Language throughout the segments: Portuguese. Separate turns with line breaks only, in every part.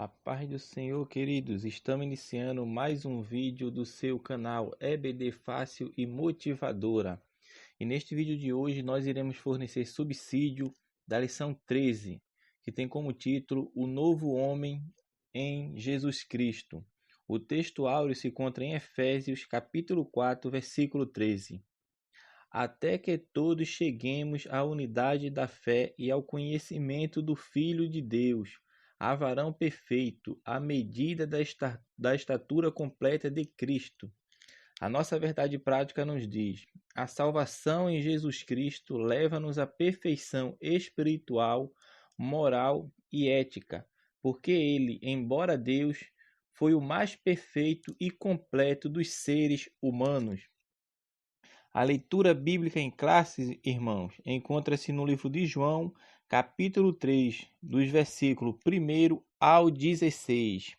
A paz do Senhor, queridos, estamos iniciando mais um vídeo do seu canal EBD Fácil e Motivadora. E neste vídeo de hoje nós iremos fornecer subsídio da lição 13, que tem como título O Novo Homem em Jesus Cristo. O texto áureo se encontra em Efésios capítulo 4, versículo 13. Até que todos cheguemos à unidade da fé e ao conhecimento do Filho de Deus, a varão perfeito, à medida da estatura completa de Cristo. A nossa verdade prática nos diz: a salvação em Jesus Cristo leva-nos à perfeição espiritual, moral e ética, porque ele, embora Deus, foi o mais perfeito e completo dos seres humanos. A leitura bíblica em classe, irmãos, encontra-se no livro de João, capítulo 3, dos versículos 1 ao 16.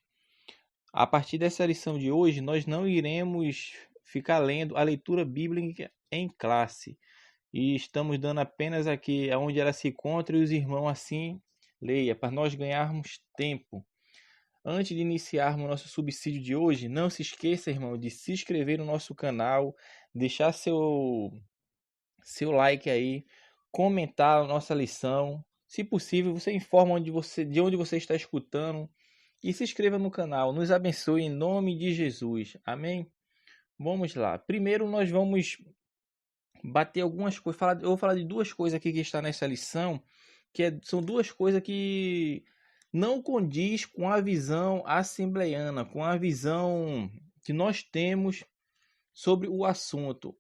A partir dessa lição de hoje, nós não iremos ficar lendo a leitura bíblica em classe. E estamos dando apenas aqui onde ela se encontra e os irmãos assim leia, para nós ganharmos tempo. Antes de iniciarmos o nosso subsídio de hoje, não se esqueça, irmão, de se inscrever no nosso canal, deixar seu like aí, comentar a nossa lição. Se possível, você informa de onde você está escutando e se inscreva no canal. Nos abençoe em nome de Jesus. Amém? Vamos lá. Primeiro nós vamos bater algumas coisas. Eu vou falar de duas coisas aqui que está nessa lição, são duas coisas que não condiz com a visão assembleiana, com a visão que nós temos sobre o assunto.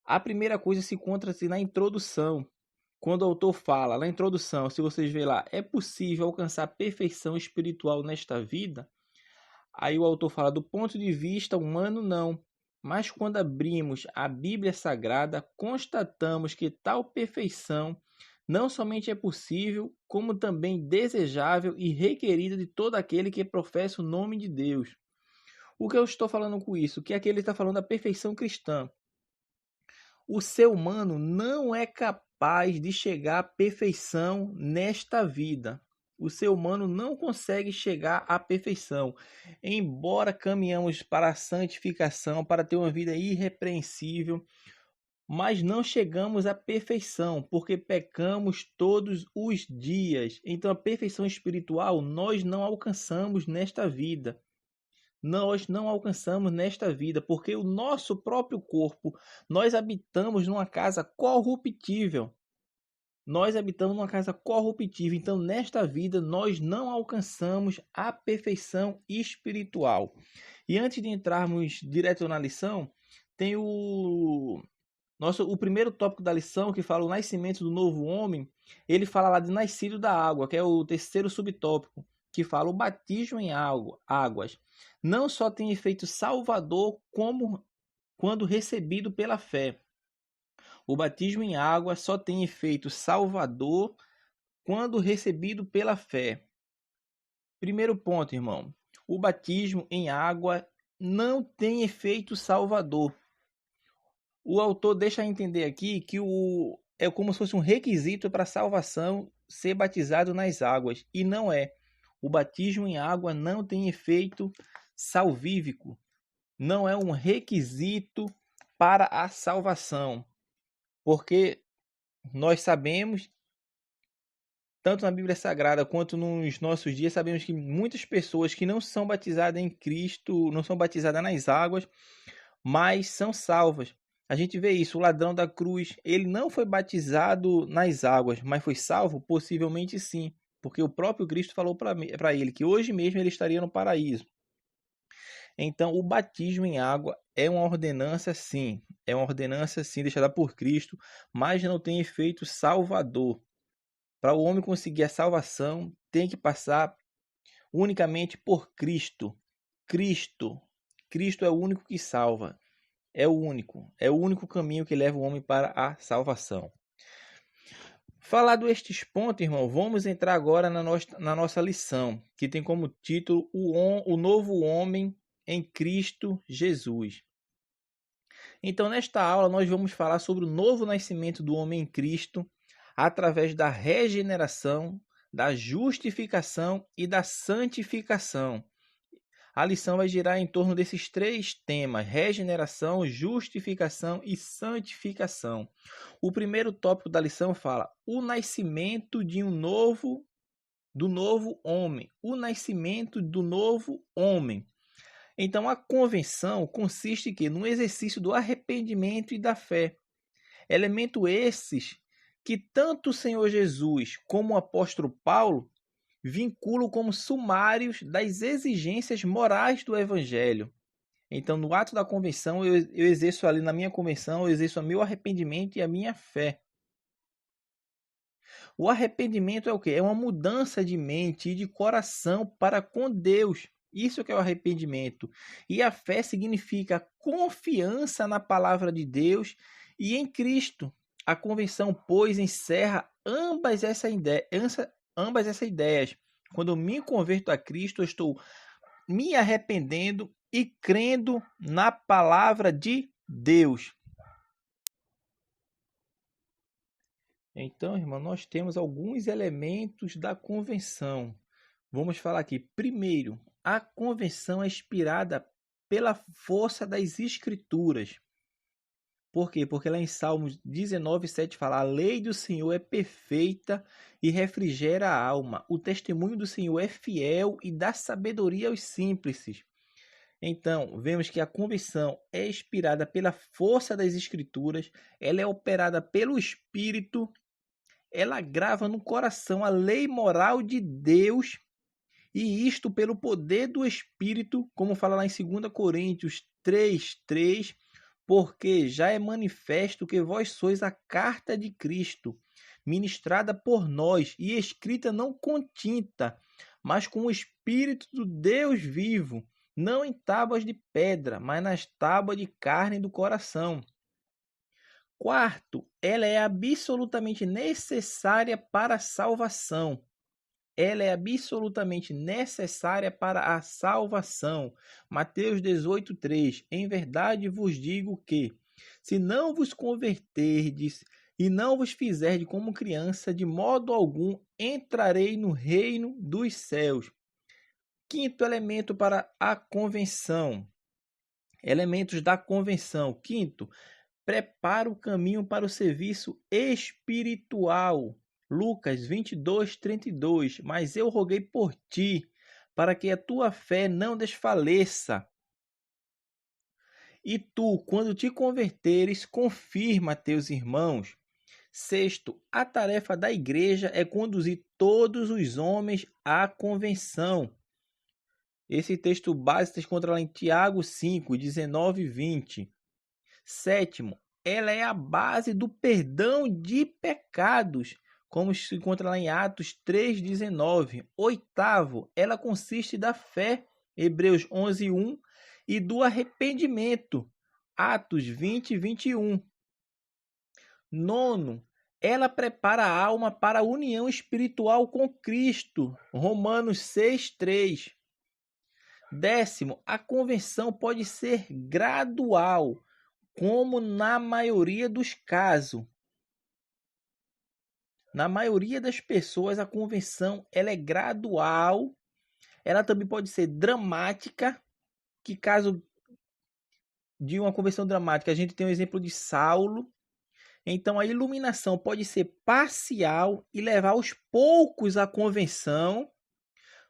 A primeira coisa se encontra-se na introdução, quando o autor fala, na introdução, se vocês verem lá, é possível alcançar perfeição espiritual nesta vida? Aí o autor fala, do ponto de vista humano, não. Mas quando abrimos a Bíblia Sagrada, constatamos que tal perfeição não somente é possível, como também desejável e requerida de todo aquele que professa o nome de Deus. O que eu estou falando com isso? Que aqui ele está falando da perfeição cristã. O ser humano não é capaz de chegar à perfeição nesta vida. O ser humano não consegue chegar à perfeição. Embora caminhamos para a santificação, para ter uma vida irrepreensível, mas não chegamos à perfeição, porque pecamos todos os dias. Então a perfeição espiritual nós não alcançamos nesta vida. Nós não alcançamos nesta vida, porque o nosso próprio corpo, nós habitamos numa casa corruptível. Nós habitamos numa casa corruptível, então nesta vida nós não alcançamos a perfeição espiritual. E antes de entrarmos direto na lição, tem o primeiro tópico da lição, que fala o nascimento do novo homem. Ele fala lá de nascido da água, que é o terceiro subtópico, que fala o batismo em águas. Não só tem efeito salvador, como quando recebido pela fé. O batismo em água só tem efeito salvador quando recebido pela fé. Primeiro ponto, irmão. O batismo em água não tem efeito salvador. O autor deixa entender aqui que é como se fosse um requisito para a salvação ser batizado nas águas. E não é. O batismo em água não tem efeito salvífico. Não é um requisito para a salvação. Porque nós sabemos, tanto na Bíblia Sagrada quanto nos nossos dias, sabemos que muitas pessoas que não são batizadas em Cristo, não são batizadas nas águas, mas são salvas. A gente vê isso, o ladrão da cruz, ele não foi batizado nas águas, mas foi salvo? Possivelmente sim, porque o próprio Cristo falou para ele que hoje mesmo ele estaria no paraíso. Então, o batismo em água é uma ordenança sim, deixada por Cristo, mas não tem efeito salvador. Para o homem conseguir a salvação, tem que passar unicamente por Cristo. Cristo é o único que salva. É o único caminho que leva o homem para a salvação. Falado estes pontos, irmão, vamos entrar agora na nossa lição, que tem como título o novo homem em Cristo Jesus. Então, nesta aula, nós vamos falar sobre o novo nascimento do homem em Cristo através da regeneração, da justificação e da santificação. A lição vai girar em torno desses três temas: regeneração, justificação e santificação. O primeiro tópico da lição fala o nascimento do novo homem. O nascimento do novo homem. Então, a convenção consiste no exercício do arrependimento e da fé. Elementos esses que tanto o Senhor Jesus como o apóstolo Paulo vinculam como sumários das exigências morais do Evangelho. Então, no ato da convenção, eu exerço ali na minha convenção, eu exerço o meu arrependimento e a minha fé. O arrependimento é o quê? É uma mudança de mente e de coração para com Deus. Isso que é o arrependimento. E a fé significa confiança na palavra de Deus e em Cristo. A convenção, pois, encerra ambas essas ideias. Quando eu me converto a Cristo, eu estou me arrependendo e crendo na palavra de Deus. Então, irmão, nós temos alguns elementos da convenção. Vamos falar aqui. Primeiro, a convenção é inspirada pela força das Escrituras. Por quê? Porque lá em Salmos 19:7 fala: a lei do Senhor é perfeita e refrigera a alma. O testemunho do Senhor é fiel e dá sabedoria aos simples. Então, vemos que a convenção é inspirada pela força das Escrituras, ela é operada pelo Espírito, ela grava no coração a lei moral de Deus, e isto pelo poder do Espírito, como fala lá em 2 Coríntios 3:3, porque já é manifesto que vós sois a carta de Cristo, ministrada por nós e escrita não com tinta, mas com o Espírito do Deus vivo, não em tábuas de pedra, mas nas tábuas de carne do coração. Quarto, ela é absolutamente necessária para a salvação. Ela é absolutamente necessária para a salvação. Mateus 18:3. Em verdade vos digo que, se não vos converterdes e não vos fizerdes como criança, de modo algum entrarei no reino dos céus. Quinto elemento para a convenção. Elementos da convenção. Quinto, prepara o caminho para o serviço espiritual. Lucas 22:32. Mas eu roguei por ti, para que a tua fé não desfaleça. E tu, quando te converteres, confirma teus irmãos. Sexto, a tarefa da igreja é conduzir todos os homens à convenção. Esse texto base se encontra lá em Tiago 5:19 e 20. Sétimo, ela é a base do perdão de pecados, como se encontra lá em Atos 3:19. Oitavo, ela consiste da fé, Hebreus 11:1, e do arrependimento, Atos 20:21. Nono, ela prepara a alma para a união espiritual com Cristo, Romanos 6:3. Décimo, a conversão pode ser gradual, como na maioria dos casos. Na maioria das pessoas, a conversão ela é gradual. Ela também pode ser dramática, que caso de uma conversão dramática, a gente tem o exemplo de Saulo. Então, a iluminação pode ser parcial e levar aos poucos à conversão.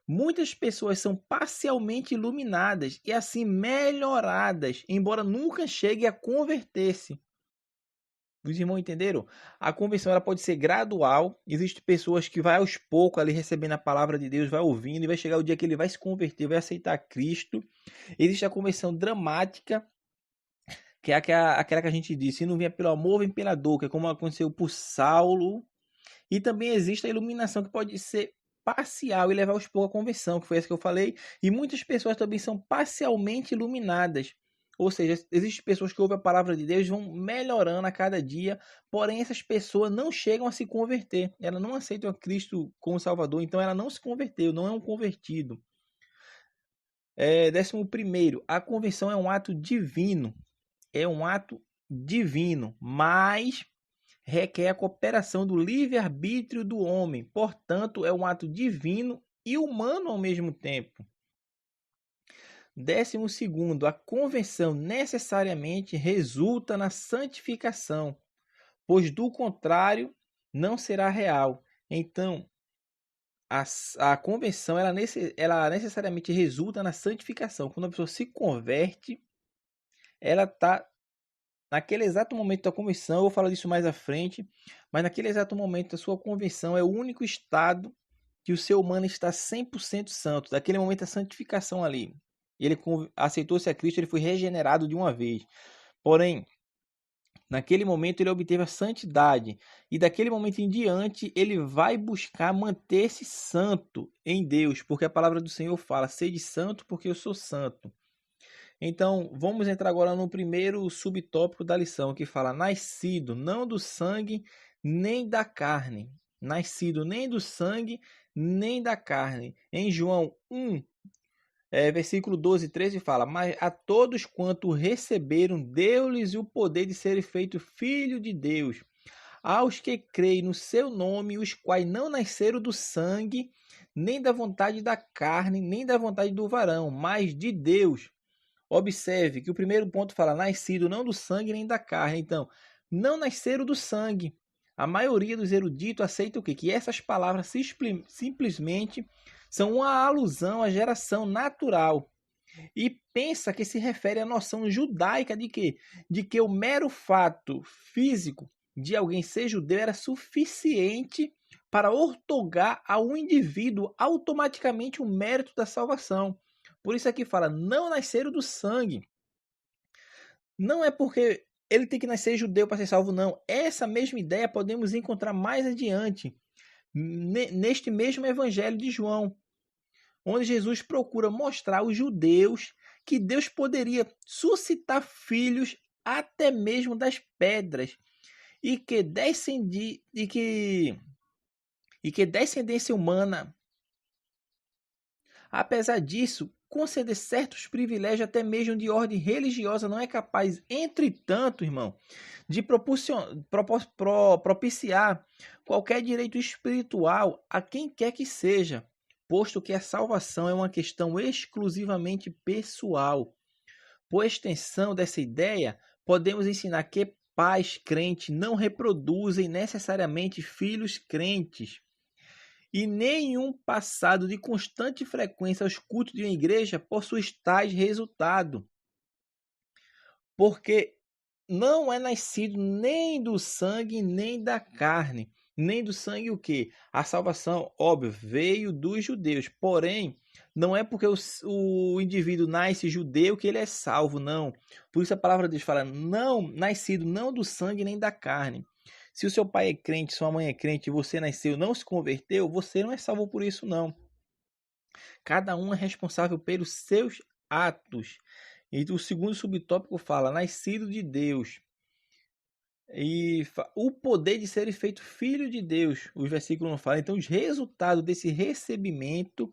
Muitas pessoas são parcialmente iluminadas e assim melhoradas, embora nunca chegue a converter-se. Os irmãos entenderam? A conversão ela pode ser gradual. Existem pessoas que vai aos poucos ali recebendo a palavra de Deus, vai ouvindo e vai chegar o dia que ele vai se converter, vai aceitar Cristo. Existe a conversão dramática, que é aquela que a gente disse, se não vier pelo amor, vem pela dor, que é como aconteceu por Saulo. E também existe a iluminação que pode ser parcial e levar aos poucos à conversão, que foi essa que eu falei. E muitas pessoas também são parcialmente iluminadas. Ou seja, existem pessoas que ouvem a palavra de Deus e vão melhorando a cada dia, porém essas pessoas não chegam a se converter. Elas não aceitam a Cristo como Salvador, então ela não se converteu, não é um convertido. 11º, a conversão é um ato divino. É um ato divino, mas requer a cooperação do livre-arbítrio do homem. Portanto, é um ato divino e humano ao mesmo tempo. 12º, a conversão necessariamente resulta na santificação, pois do contrário não será real. Então, a conversão ela necessariamente resulta na santificação. Quando a pessoa se converte, ela está naquele exato momento da conversão, eu vou falar disso mais à frente, mas naquele exato momento da sua conversão é o único estado que o ser humano está 100% santo. Daquele momento da santificação ali. Ele aceitou-se a Cristo, ele foi regenerado de uma vez. Porém, naquele momento ele obteve a santidade. E daquele momento em diante, ele vai buscar manter-se santo em Deus. Porque a palavra do Senhor fala, sede santo porque eu sou santo. Então, vamos entrar agora no primeiro subtópico da lição, que fala, nascido não do sangue nem da carne. Nascido nem do sangue nem da carne. Em João 1, versículo 12 e 13 fala, mas a todos quanto receberam, deu-lhes o poder de serem feitos filhos de Deus, aos que creem no seu nome, os quais não nasceram do sangue, nem da vontade da carne, nem da vontade do varão, mas de Deus. Observe que o primeiro ponto fala, nascido não do sangue nem da carne. Então, não nasceram do sangue. A maioria dos eruditos aceita o quê? Que essas palavras simplesmente são uma alusão à geração natural. E pensa que se refere à noção judaica de quê? De que o mero fato físico de alguém ser judeu era suficiente para outorgar ao indivíduo automaticamente o mérito da salvação. Por isso aqui fala, não nasceram do sangue. Não é porque ele tem que nascer judeu para ser salvo, não. Essa mesma ideia podemos encontrar mais adiante, neste mesmo evangelho de João, onde Jesus procura mostrar aos judeus que Deus poderia suscitar filhos até mesmo das pedras, e que descendência humana, apesar disso, conceder certos privilégios, até mesmo de ordem religiosa, não é capaz, entretanto, irmão, de propiciar qualquer direito espiritual a quem quer que seja, posto que a salvação é uma questão exclusivamente pessoal. Por extensão dessa ideia, podemos ensinar que pais crentes não reproduzem necessariamente filhos crentes. E nenhum passado de constante frequência aos cultos de uma igreja possui tais resultados. Porque não é nascido nem do sangue, nem da carne. Nem do sangue o quê? A salvação, óbvio, veio dos judeus. Porém, não é porque o indivíduo nasce judeu que ele é salvo, não. Por isso a palavra de Deus fala, não, nascido não do sangue nem da carne. Se o seu pai é crente, sua mãe é crente, e você nasceu, não se converteu, você não é salvo por isso, não. Cada um é responsável pelos seus atos. E o segundo subtópico fala, nascido de Deus. E o poder de ser feito filho de Deus, os versículos não falam. Então, os resultados desse recebimento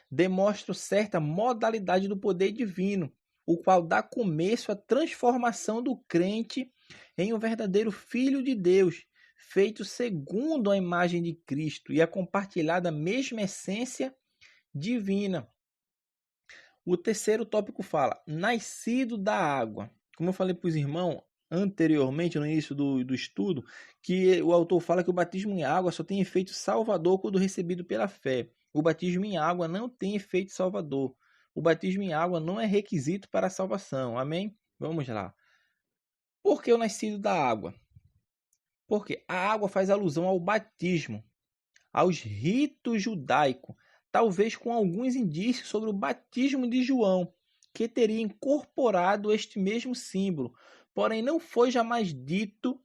demonstram certa modalidade do poder divino, o qual dá começo à transformação do crente em um verdadeiro filho de Deus, feito segundo a imagem de Cristo e a compartilhar da mesma essência divina. O terceiro tópico fala, nascido da água. Como eu falei para os irmãos anteriormente, no início do estudo, que o autor fala que o batismo em água só tem efeito salvador quando recebido pela fé. O batismo em água não tem efeito salvador. O batismo em água não é requisito para a salvação. Amém? Vamos lá. Por que o nascido da água? Porque a água faz alusão ao batismo, aos ritos judaicos, talvez com alguns indícios sobre o batismo de João, que teria incorporado este mesmo símbolo. Porém, não foi jamais dito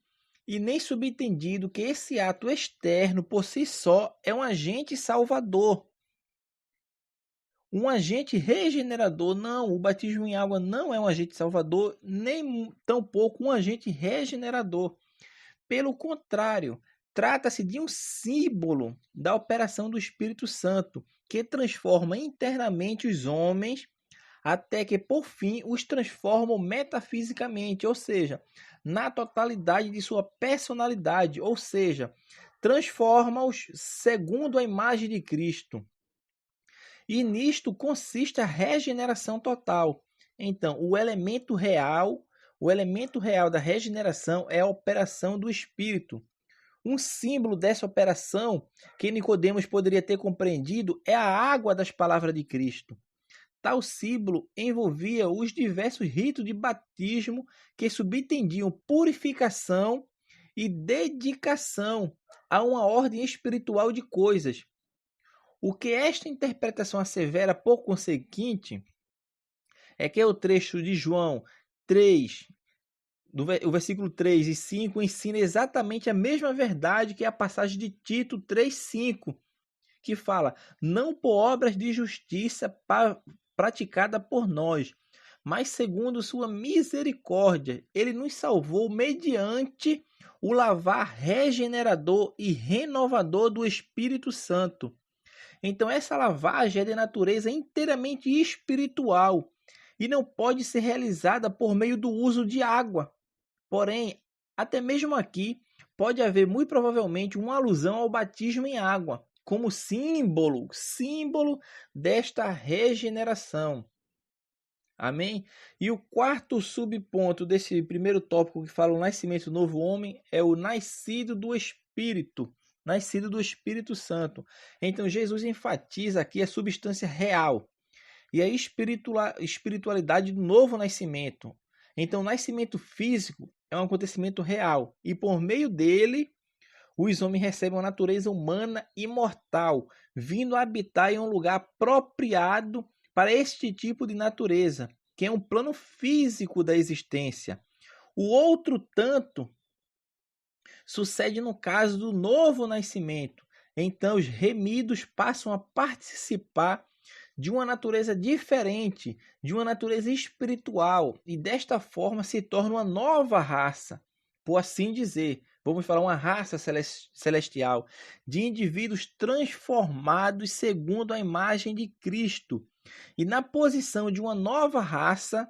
e nem subentendido que esse ato externo, por si só, é um agente salvador. Um agente regenerador, não. O batismo em água não é um agente salvador, nem tampouco um agente regenerador. Pelo contrário, trata-se de um símbolo da operação do Espírito Santo, que transforma internamente os homens até que, por fim, os transformam metafisicamente, ou seja, na totalidade de sua personalidade, ou seja, transforma-os segundo a imagem de Cristo. E nisto consiste a regeneração total. Então, o elemento real da regeneração é a operação do Espírito. Um símbolo dessa operação que Nicodemos poderia ter compreendido é a água das palavras de Cristo. Tal símbolo envolvia os diversos ritos de batismo que subtendiam purificação e dedicação a uma ordem espiritual de coisas. O que esta interpretação assevera, por conseguinte, é que o trecho de João 3, o versículo 3 e 5, ensina exatamente a mesma verdade que a passagem de Tito 3,5, que fala: não por obras de justiça praticada por nós, mas segundo sua misericórdia, ele nos salvou mediante o lavar regenerador e renovador do Espírito Santo. Então, essa lavagem é de natureza inteiramente espiritual e não pode ser realizada por meio do uso de água. Porém, até mesmo aqui, pode haver muito provavelmente uma alusão ao batismo em água, como símbolo desta regeneração. Amém? E o quarto subponto desse primeiro tópico que fala o nascimento do novo homem é o nascido do Espírito. Nascido do Espírito Santo. Então, Jesus enfatiza aqui a substância real e a espiritualidade do novo nascimento. Então, o nascimento físico é um acontecimento real e, por meio dele, os homens recebem uma natureza humana imortal, vindo a habitar em um lugar apropriado para este tipo de natureza, que é um plano físico da existência. O outro tanto sucede no caso do novo nascimento. Então, os remidos passam a participar de uma natureza diferente, de uma natureza espiritual, e desta forma se torna uma nova raça, por assim dizer. Vamos falar uma raça celestial, de indivíduos transformados segundo a imagem de Cristo. E na posição de uma nova raça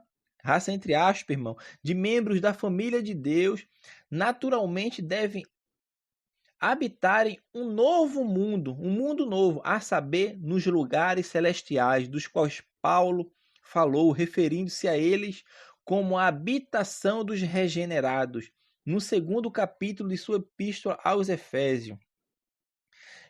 entre aspas, irmão, de membros da família de Deus, naturalmente devem habitarem um mundo novo, a saber, nos lugares celestiais, dos quais Paulo falou, referindo-se a eles como a habitação dos regenerados, no segundo capítulo de sua epístola aos Efésios.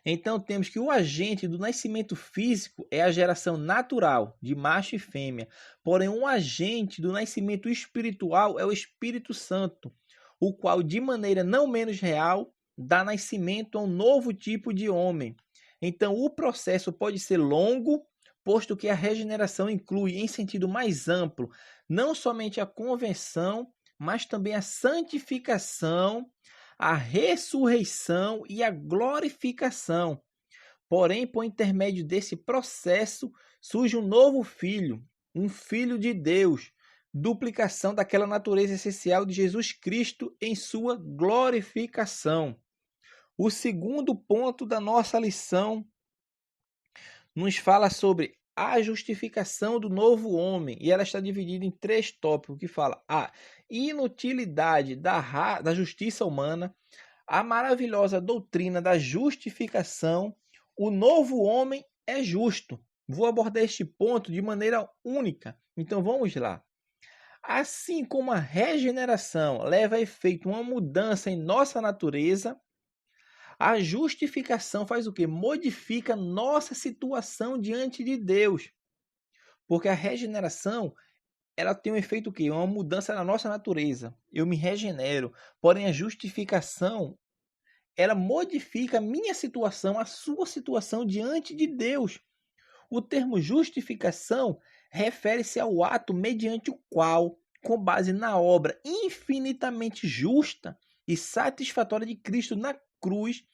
Então temos que o agente do nascimento físico é a geração natural, de macho e fêmea. Porém, um agente do nascimento espiritual é o Espírito Santo, o qual, de maneira não menos real, dá nascimento a um novo tipo de homem. Então, o processo pode ser longo, posto que a regeneração inclui, em sentido mais amplo, não somente a conversão, mas também a santificação, a ressurreição e a glorificação. Porém, por intermédio desse processo, surge um novo filho, um filho de Deus, duplicação daquela natureza essencial de Jesus Cristo em sua glorificação. O segundo ponto da nossa lição nos fala sobre a justificação do novo homem, e ela está dividida em 3 tópicos, que fala a inutilidade da justiça humana, a maravilhosa doutrina da justificação, o novo homem é justo. Vou abordar este ponto de maneira única, então vamos lá. Assim como a regeneração leva a efeito uma mudança em nossa natureza, a justificação faz o quê? Modifica nossa situação diante de Deus. Porque a regeneração, ela tem um efeito o quê? Uma mudança na nossa natureza. Eu me regenero. Porém, a justificação, ela modifica a minha situação, a sua situação diante de Deus. O termo justificação refere-se ao ato mediante o qual, com base na obra infinitamente justa e satisfatória de Cristo na cruz,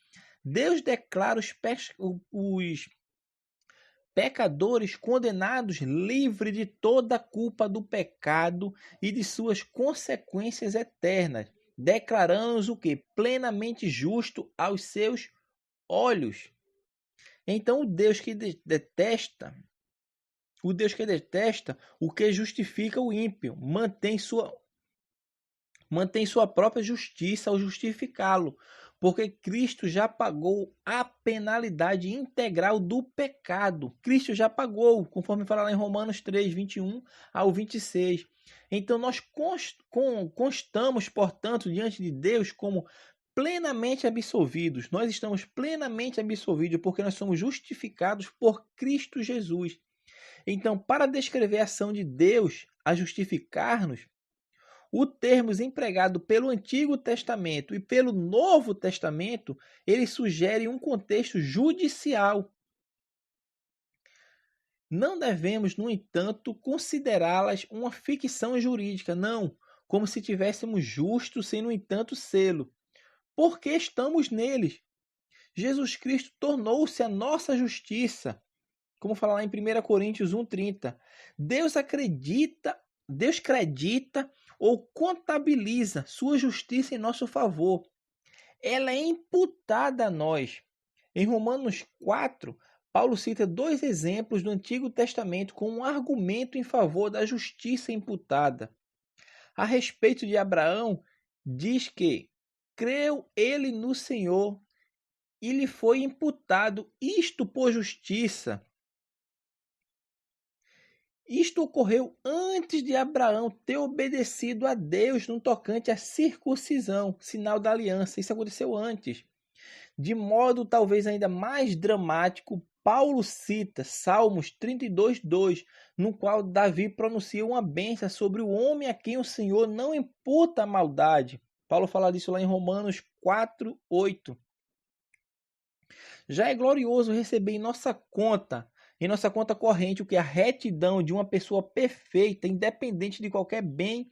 Deus declara os pecadores condenados livres de toda a culpa do pecado e de suas consequências eternas, declarando-os o que? Plenamente justo aos seus olhos. Então, o Deus que detesta O Deus que detesta o que justifica o ímpio, mantém sua própria justiça ao justificá-lo, porque Cristo já pagou a penalidade integral do pecado. Cristo já pagou, conforme fala lá em Romanos 3, 21 ao 26. Então nós constamos, portanto, diante de Deus como plenamente absolvidos. Nós estamos plenamente absolvidos porque nós somos justificados por Cristo Jesus. Então, para descrever a ação de Deus a justificar-nos, o termo empregado pelo Antigo Testamento e pelo Novo Testamento, ele sugere um contexto judicial. Não devemos, no entanto, considerá-las uma ficção jurídica, não, como se tivéssemos justo sem, no entanto, sê-lo, porque estamos neles. Jesus Cristo tornou-se a nossa justiça, como fala lá em 1 Coríntios 1,30. Deus acredita, Deus acredita ou contabiliza sua justiça em nosso favor. Ela é imputada a nós. Em Romanos 4, Paulo cita 2 exemplos do Antigo Testamento com um argumento em favor da justiça imputada. A respeito de Abraão, diz que creu ele no Senhor e lhe foi imputado isto por justiça. Isto ocorreu antes de Abraão ter obedecido a Deus no tocante à circuncisão, sinal da aliança. Isso aconteceu antes. De modo talvez ainda mais dramático, Paulo cita Salmos 32:2, no qual Davi pronuncia uma bênção sobre o homem a quem o Senhor não imputa a maldade. Paulo fala disso lá em Romanos 4:8. Já é glorioso receber em nossa conta corrente, o que é a retidão de uma pessoa perfeita, independente de qualquer bem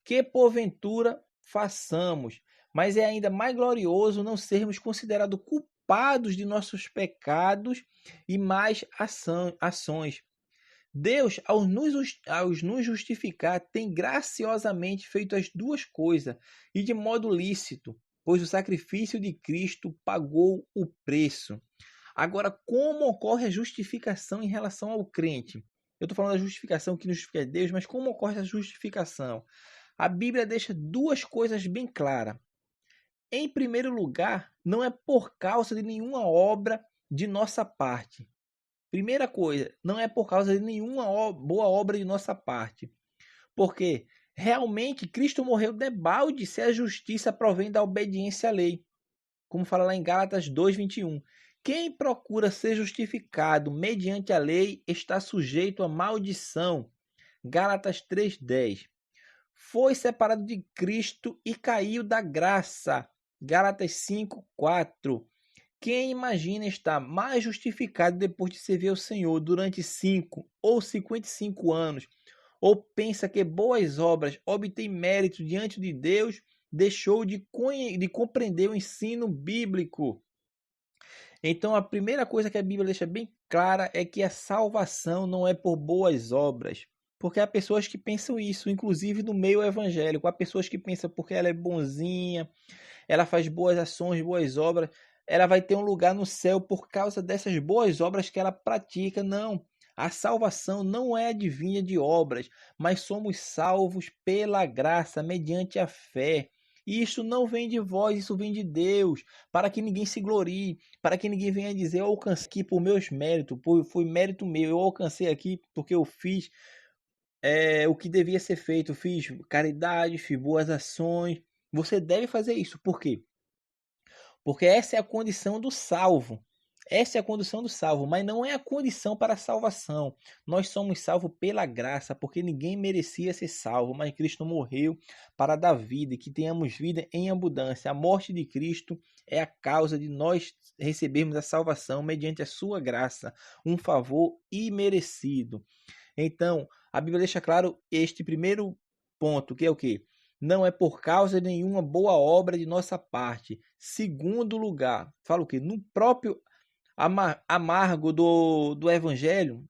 que porventura façamos. Mas é ainda mais glorioso não sermos considerados culpados de nossos pecados e mais ações. Deus, ao nos justificar, tem graciosamente feito as duas coisas, e de modo lícito, pois o sacrifício de Cristo pagou o preço. Agora, como ocorre a justificação em relação ao crente? Eu estou falando da justificação que nos justifica Deus, mas como ocorre a justificação? A Bíblia deixa duas coisas bem claras. Em primeiro lugar, não é por causa de nenhuma obra de nossa parte. Primeira coisa, não é por causa de nenhuma boa obra de nossa parte. Porque realmente Cristo morreu debalde se a justiça provém da obediência à lei. Como fala lá em Gálatas 2:21. Quem procura ser justificado mediante a lei está sujeito à maldição. Gálatas 3:10. Foi separado de Cristo e caiu da graça. Gálatas 5:4. Quem imagina estar mais justificado depois de servir ao Senhor durante 5 ou 55 anos, ou pensa que boas obras obtêm mérito diante de Deus, deixou de compreender o ensino bíblico. Então, a primeira coisa que a Bíblia deixa bem clara é que a salvação não é por boas obras. Porque há pessoas que pensam isso, inclusive no meio evangélico. Há pessoas que pensam porque ela é bonzinha, ela faz boas ações, boas obras, ela vai ter um lugar no céu por causa dessas boas obras que ela pratica. Não. A salvação não é adivinha de obras, mas somos salvos pela graça, mediante a fé. E isso não vem de vós, isso vem de Deus, para que ninguém se glorie, para que ninguém venha dizer, eu alcancei aqui por meus méritos, foi mérito meu, eu alcancei aqui porque eu fiz o que devia ser feito, fiz caridade, fiz boas ações. Você deve fazer isso, por quê? Porque essa é a condição do salvo. Essa é a condição do salvo, mas não é a condição para a salvação. Nós somos salvos pela graça, porque ninguém merecia ser salvo, mas Cristo morreu para dar vida e que tenhamos vida em abundância. A morte de Cristo é a causa de nós recebermos a salvação mediante a sua graça, um favor imerecido. Então, a Bíblia deixa claro este primeiro ponto, que é o quê? Não é por causa de nenhuma boa obra de nossa parte. Segundo lugar, fala o quê? No próprio amargo do Evangelho,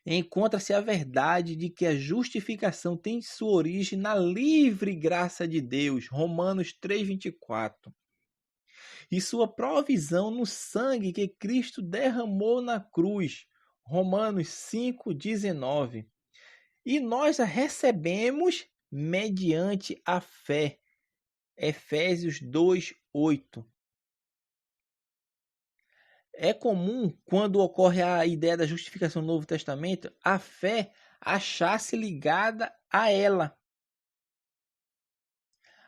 encontra-se a verdade de que a justificação tem sua origem na livre graça de Deus, Romanos 3:24, e sua provisão no sangue que Cristo derramou na cruz, Romanos 5,19. E nós a recebemos mediante a fé. Efésios 2,8. É comum, quando ocorre a ideia da justificação no Novo Testamento, a fé achar-se ligada a ela.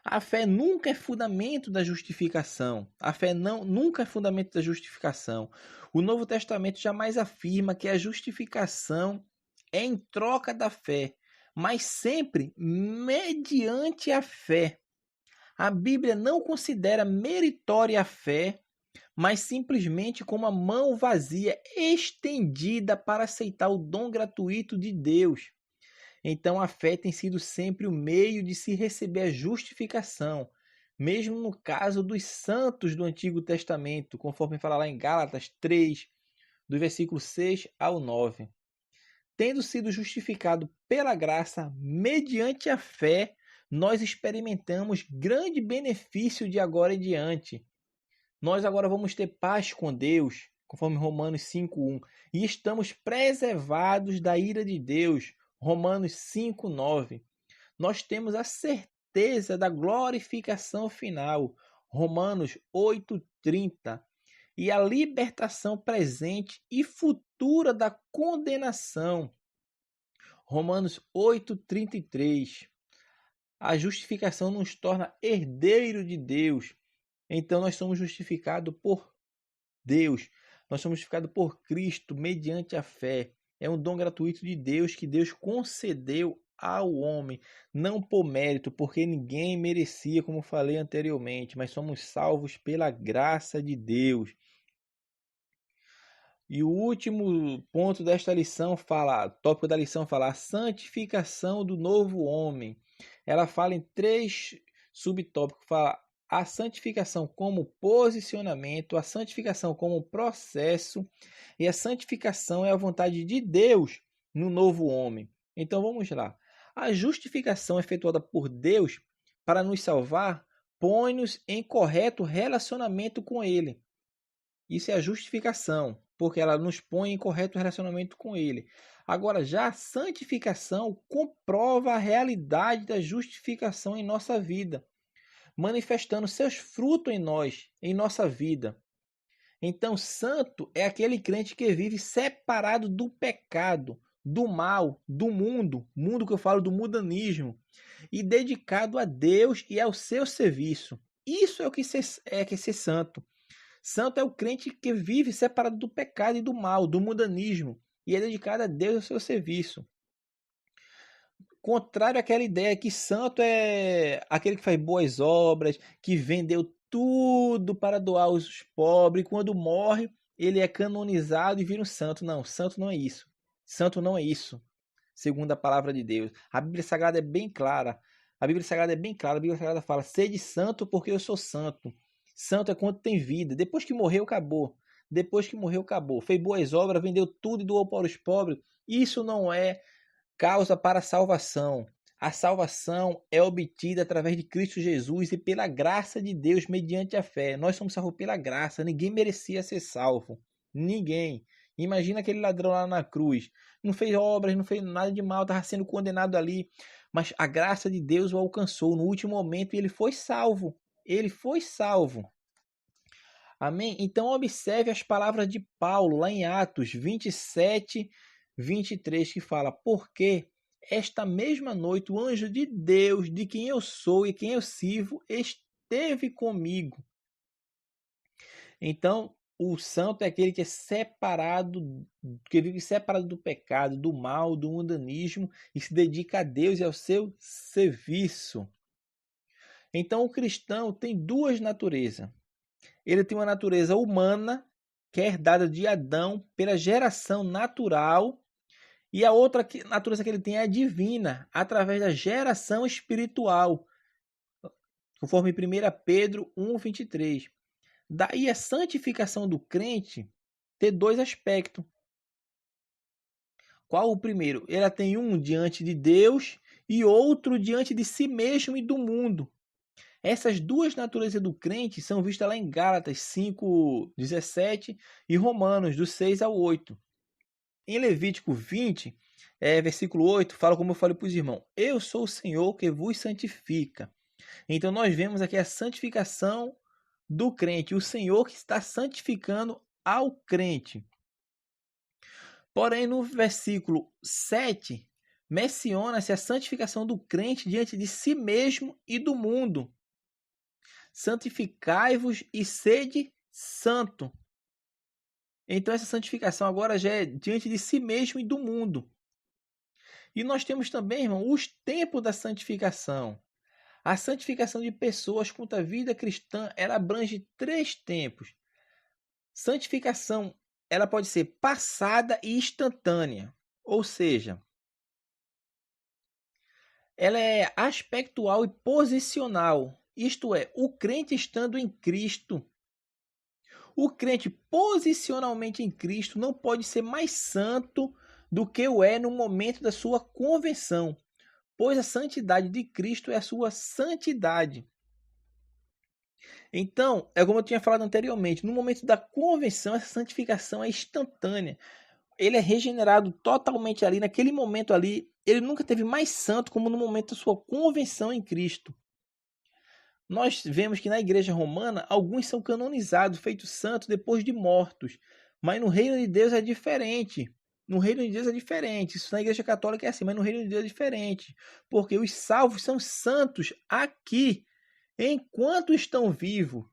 A fé nunca é fundamento da justificação. A fé nunca é fundamento da justificação. O Novo Testamento jamais afirma que a justificação é em troca da fé, mas sempre mediante a fé. A Bíblia não considera meritória a fé, mas simplesmente como a mão vazia estendida para aceitar o dom gratuito de Deus. Então a fé tem sido sempre o meio de se receber a justificação, mesmo no caso dos santos do Antigo Testamento, conforme fala lá em Gálatas 3, do versículo 6 ao 9. Tendo sido justificado pela graça mediante a fé, nós experimentamos grande benefício de agora em diante. Nós agora vamos ter paz com Deus, conforme Romanos 5,1, e estamos preservados da ira de Deus, Romanos 5,9. Nós temos a certeza da glorificação final, Romanos 8,30. E a libertação presente e futura da condenação, Romanos 8,33. A justificação nos torna herdeiro de Deus. Então nós somos justificados por Deus. Nós somos justificados por Cristo mediante a fé. É um dom gratuito de Deus que Deus concedeu ao homem, não por mérito, porque ninguém merecia, como falei anteriormente, mas somos salvos pela graça de Deus. E o último ponto desta lição tópico da lição fala a santificação do novo homem. Ela fala em 3 subtópicos, fala a santificação como posicionamento, a santificação como processo e a santificação é a vontade de Deus no novo homem. Então vamos lá. A justificação efetuada por Deus para nos salvar põe-nos em correto relacionamento com Ele. Isso é a justificação, porque ela nos põe em correto relacionamento com Ele. Agora, já a santificação comprova a realidade da justificação em nossa vida, manifestando seus frutos em nós, em nossa vida. Então, santo é aquele crente que vive separado do pecado, do mal, do mundo que eu falo do mundanismo, e dedicado a Deus e ao seu serviço. Isso é o que é ser santo. Santo é o crente que vive separado do pecado e do mal, do mundanismo, e é dedicado a Deus e ao seu serviço. Contrário àquela ideia que santo é aquele que faz boas obras, que vendeu tudo para doar aos pobres, e quando morre, ele é canonizado e vira um santo. Não, santo não é isso. Santo não é isso, segundo a palavra de Deus. A Bíblia Sagrada é bem clara. A Bíblia Sagrada fala, sede santo porque eu sou santo. Santo é quando tem vida. Depois que morreu, acabou. Depois que morreu, acabou. Fez boas obras, vendeu tudo e doou para os pobres. Isso não é causa para a salvação. A salvação é obtida através de Cristo Jesus e pela graça de Deus mediante a fé. Nós somos salvos pela graça. Ninguém merecia ser salvo. Ninguém. Imagina aquele ladrão lá na cruz. Não fez obras, não fez nada de mal, estava sendo condenado ali. Mas a graça de Deus o alcançou no último momento e ele foi salvo. Ele foi salvo. Amém? Então observe as palavras de Paulo lá em Atos 27, 23, que fala: porque esta mesma noite o anjo de Deus, de quem eu sou e quem eu sirvo, esteve comigo. Então, o santo é aquele que é separado, que vive separado do pecado, do mal, do mundanismo e se dedica a Deus e ao seu serviço. Então, o cristão tem duas naturezas. Ele tem uma natureza humana, que é herdada de Adão pela geração natural, e a outra natureza que ele tem é a divina, através da geração espiritual, conforme 1 Pedro 1,23. Daí a santificação do crente ter 2 aspectos. Qual o primeiro? Ela tem um diante de Deus e outro diante de si mesmo e do mundo. Essas duas naturezas do crente são vistas lá em Gálatas 5:17 e Romanos, do 6 ao 8. em Levítico 20, versículo 8, fala como eu falei para os irmãos: eu sou o Senhor que vos santifica. Então nós vemos aqui a santificação do crente, o Senhor que está santificando ao crente. Porém, no versículo 7, menciona-se a santificação do crente diante de si mesmo e do mundo. Santificai-vos e sede santo. Então essa santificação agora já é diante de si mesmo e do mundo. E nós temos também, irmão, os tempos da santificação. A santificação de pessoas quanto à vida cristã, ela abrange 3 tempos. Santificação, ela pode ser passada e instantânea. Ou seja, ela é aspectual e posicional. Isto é, o crente estando em Cristo. O crente posicionalmente em Cristo não pode ser mais santo do que o é no momento da sua conversão, pois a santidade de Cristo é a sua santidade. Então, é como eu tinha falado anteriormente, no momento da conversão, essa santificação é instantânea. Ele é regenerado totalmente ali, naquele momento ali, ele nunca teve mais santo como no momento da sua conversão em Cristo. Nós vemos que na igreja romana, alguns são canonizados, feitos santos depois de mortos. Mas no reino de Deus é diferente. No reino de Deus é diferente. Isso na igreja católica é assim, mas no reino de Deus é diferente. Porque os salvos são santos aqui, enquanto estão vivos.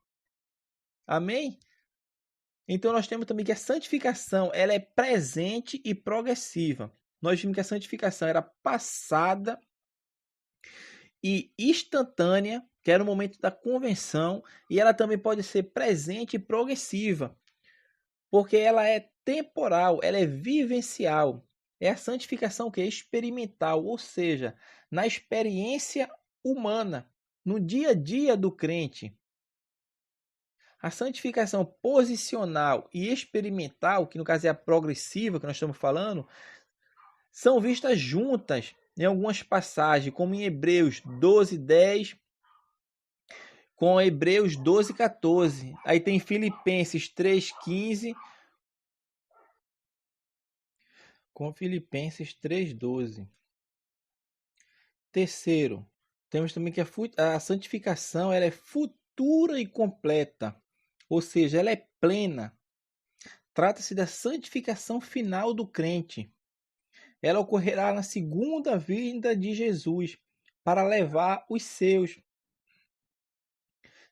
Amém? Então nós temos também que a santificação ela é presente e progressiva. Nós vimos que a santificação era passada e instantânea, que era o momento da convenção, e ela também pode ser presente e progressiva, porque ela é temporal, ela é vivencial. É a santificação que é experimental, ou seja, na experiência humana, no dia a dia do crente. A santificação posicional e experimental, que no caso é a progressiva que nós estamos falando, são vistas juntas em algumas passagens, como em Hebreus 12:10, com Hebreus 12:14. Aí tem Filipenses 3:15, com Filipenses 3:12. Terceiro, temos também que a santificação ela é futura e completa, ou seja, ela é plena. Trata-se da santificação final do crente. Ela ocorrerá na segunda vinda de Jesus para levar os seus.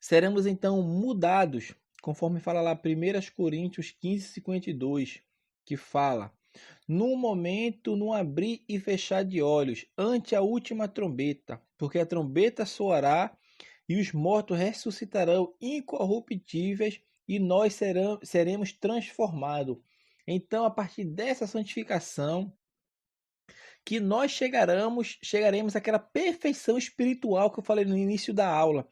Seremos então mudados, conforme fala lá 1 Coríntios 15:52, que fala: no momento, no abrir e fechar de olhos, ante a última trombeta, porque a trombeta soará e os mortos ressuscitarão incorruptíveis e nós seremos transformados. Então, a partir dessa santificação, que nós chegaremos àquela perfeição espiritual que eu falei no início da aula,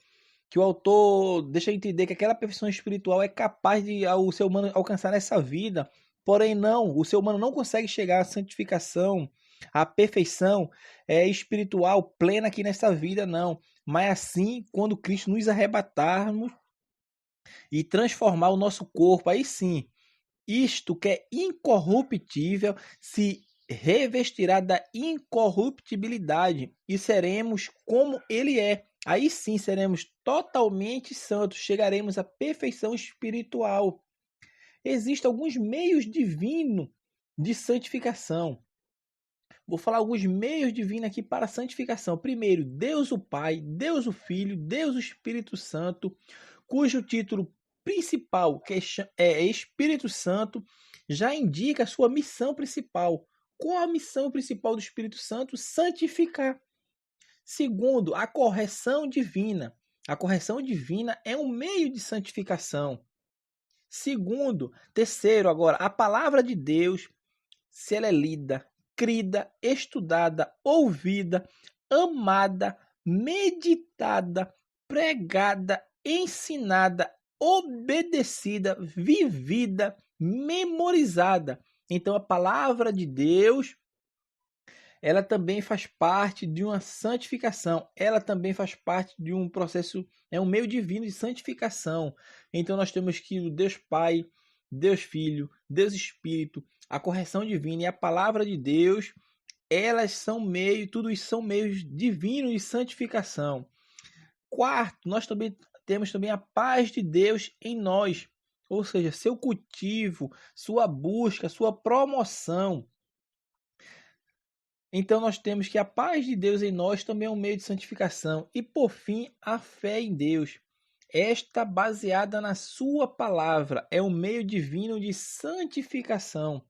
que o autor deixa entender que aquela perfeição espiritual é capaz de o ser humano alcançar nessa vida, porém não, o ser humano não consegue chegar à santificação, à perfeição espiritual plena aqui nessa vida, não. Mas assim, quando Cristo nos arrebatarmos e transformar o nosso corpo, aí sim, isto que é incorruptível se revestirá da incorruptibilidade e seremos como ele é. Aí sim seremos totalmente santos, chegaremos à perfeição espiritual. Existem alguns meios divinos de santificação. Vou falar alguns meios divinos aqui para a santificação. Primeiro, Deus o Pai, Deus o Filho, Deus o Espírito Santo, cujo título principal, que é Espírito Santo, já indica a sua missão principal. Qual a missão principal do Espírito Santo? Santificar. Segundo, a correção divina. A correção divina é um meio de santificação. Terceiro, agora, a palavra de Deus, se ela é lida, crida, estudada, ouvida, amada, meditada, pregada, ensinada, obedecida, vivida, memorizada. Então, a palavra de Deus, ela também faz parte de uma santificação. Ela também faz parte de um processo, é um meio divino de santificação. Então, nós temos que o Deus Pai, Deus Filho, Deus Espírito, a correção divina e a palavra de Deus, elas são meio, tudo isso são meios divinos de santificação. Quarto, nós também temos também a paz de Deus em nós, ou seja, seu cultivo, sua busca, sua promoção. Então nós temos que a paz de Deus em nós também é um meio de santificação. E por fim, a fé em Deus. Esta baseada na sua palavra é um meio divino de santificação.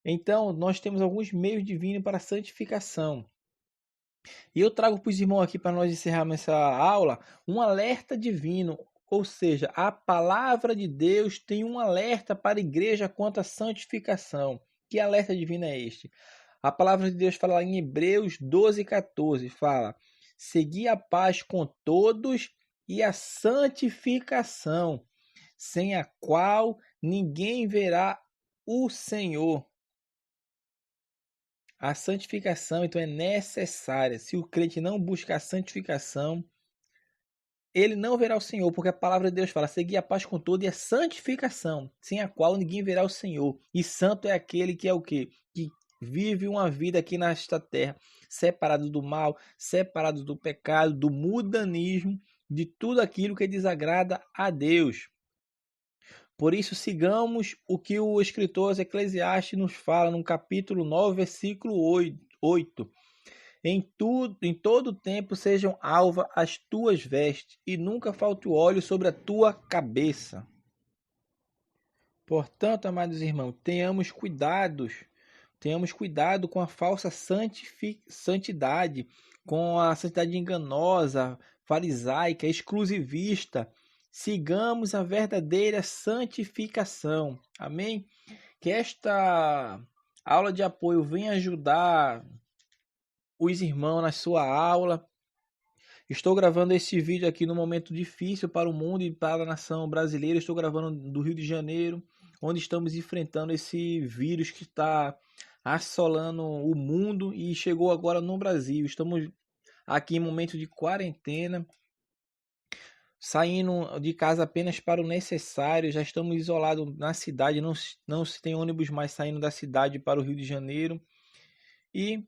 Então nós temos alguns meios divinos para santificação. E eu trago para os irmãos aqui, para nós encerrarmos essa aula, um alerta divino. Ou seja, a palavra de Deus tem um alerta para a igreja quanto à santificação. Que alerta divino é este? A palavra de Deus fala em Hebreus 12:14, fala: segui a paz com todos e a santificação, sem a qual ninguém verá o Senhor. A santificação, então, é necessária. Se o crente não buscar a santificação, ele não verá o Senhor, porque a palavra de Deus fala: seguir a paz com todo e a santificação, sem a qual ninguém verá o Senhor. E santo é aquele que é o quê? Que vive uma vida aqui nesta terra, separado do mal, separado do pecado, do mundanismo, de tudo aquilo que desagrada a Deus. Por isso, sigamos o que o escritor Eclesiastes nos fala no capítulo 9, versículo 8. Em todo tempo sejam alva as tuas vestes, e nunca falte o óleo sobre a tua cabeça. Portanto, amados irmãos, tenhamos cuidado com a falsa santidade, com a santidade enganosa, farisaica, exclusivista. Sigamos a verdadeira santificação. Amém? Que esta aula de apoio venha ajudar os irmãos na sua aula. Estou gravando este vídeo aqui num momento difícil para o mundo e para a nação brasileira. Estou gravando do Rio de Janeiro, onde estamos enfrentando esse vírus que está assolando o mundo e chegou agora no Brasil. Estamos aqui em momento de quarentena, saindo de casa apenas para o necessário. Já estamos isolados na cidade, não se tem ônibus mais saindo da cidade para o Rio de Janeiro. E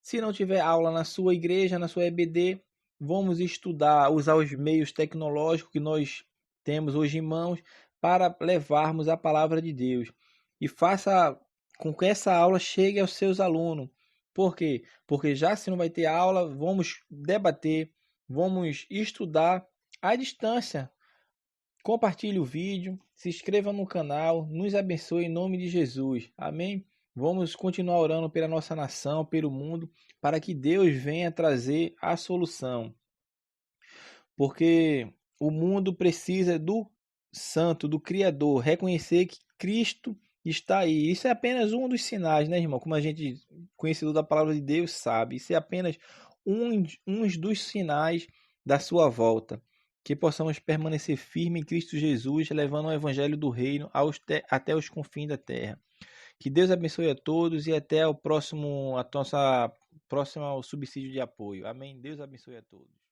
se não tiver aula na sua igreja, na sua EBD, vamos estudar, usar os meios tecnológicos que nós temos hoje em mãos para levarmos a palavra de Deus. E faça com que essa aula chegue aos seus alunos. Por quê? Porque já se não vai ter aula, vamos debater, vamos estudar à distância. Compartilhe o vídeo, se inscreva no canal, nos abençoe em nome de Jesus. Amém? Vamos continuar orando pela nossa nação, pelo mundo, para que Deus venha trazer a solução. Porque o mundo precisa do Santo, do Criador, reconhecer que Cristo está aí. Isso é apenas um dos sinais, né, irmão? Como a gente, conhecedor da palavra de Deus, sabe. Isso é apenas um dos sinais da sua volta. Que possamos permanecer firmes em Cristo Jesus, levando o evangelho do reino até os confins da terra. Que Deus abençoe a todos e até o próximo subsídio de apoio. Amém. Deus abençoe a todos.